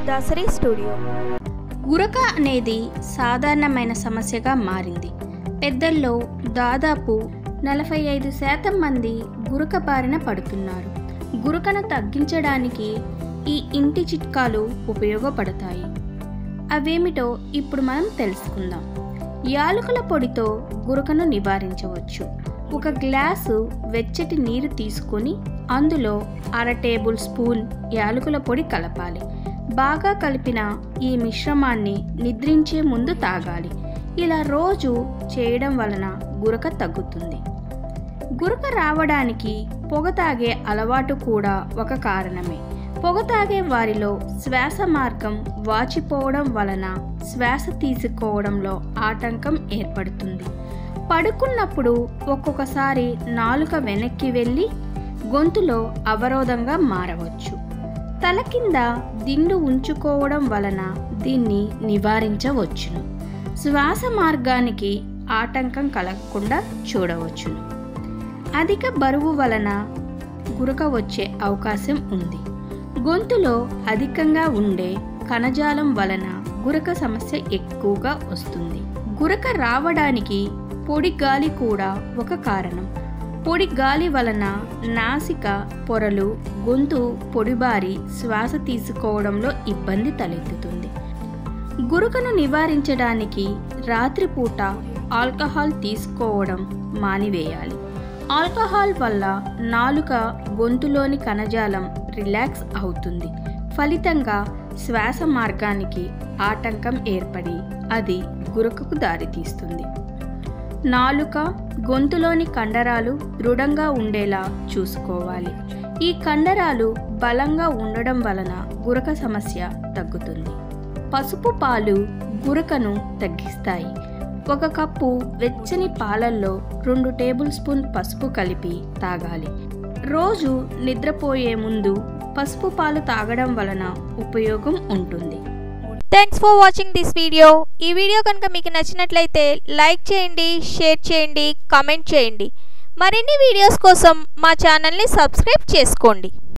Dasari studio. గురక అనేది సాధారణమైన సమస్యగా మారింది. పెద్దల్లో దాదాపు 45% మంది గురక బారిన పడుతున్నారు. గురకను తగ్గించడానికి ఈ ఇంటి చిట్కాలు ఉపయోగపడతాయి. అవేమిటో ఇప్పుడు మనం తెలుసుకుందాం. యాలకుల పొడితో గురకను నివారించవచ్చు. ఒక గ్లాసు వెచ్చటి నీరు తీసుకొని అందులో 1/2 టేబుల్ స్పూన్ యాలకుల పొడి కలపాలి. బాగా కలిపిన ఈ మిశ్రమాన్ని నిద్రించే ముందు తాగాలి. ఇలా రోజు చేయడం వలన గురక తగ్గుతుంది. గురక రావడానికి పొగ తాగే అలవాటు కూడా ఒక కారణమే. పొగ తాగే వారిలో శ్వాస మార్గం వాచిపోవడం వలన శ్వాస తీసుకోవడంలో ఆటంకం ఏర్పడుతుంది. పడుకున్నప్పుడు ఒక్కొక్కసారి నాలుక వెనక్కి వెళ్ళి గొంతులో అవరోధంగా మారవచ్చు. తల కింద దిండు ఉంచుకోవడం వలన దీన్ని నివారించవచ్చును. శ్వాస మార్గానికి ఆటంకం కలగకుండా చూడవచ్చును. అధిక బరువు వలన గురక వచ్చే అవకాశం ఉంది. గొంతులో అధికంగా ఉండే కణజాలం వలన గురక సమస్య ఎక్కువగా వస్తుంది. గురక రావడానికి పొడి గాలి కూడా ఒక కారణం. పొడి గాలి వలన నాసిక పొరలు, గొంతు పొడిబారి శ్వాస తీసుకోవడంలో ఇబ్బంది తలెత్తుతుంది. గురకను నివారించడానికి రాత్రిపూట ఆల్కహాల్ తీసుకోవడం మానివేయాలి. ఆల్కహాల్ వల్ల నాలుక, గొంతులోని కణజాలం రిలాక్స్ అవుతుంది. ఫలితంగా శ్వాస మార్గానికి ఆటంకం ఏర్పడి అది గురకకు దారితీస్తుంది. నాలుక, గొంతులోని కండరాలు దృఢంగా ఉండేలా చూసుకోవాలి. ఈ కండరాలు బలంగా ఉండడం వలన గురక సమస్య తగ్గుతుంది. పసుపు పాలు గురకను తగ్గిస్తాయి. 1 కప్పు వెచ్చని పాలల్లో 2 టేబుల్ స్పూన్ పసుపు కలిపి తాగాలి. రోజు నిద్రపోయే ముందు పసుపు పాలు తాగడం వలన ఉపయోగం ఉంటుంది. Thanks for watching this video. ఈ వీడియో కనుక మీకు నచ్చినట్లయితే లైక్ చేయండి, షేర్ చేయండి, కామెంట్ చేయండి. మరిన్ని వీడియోస్ కోసం మా ఛానల్ని సబ్స్క్రైబ్ చేసుకోండి.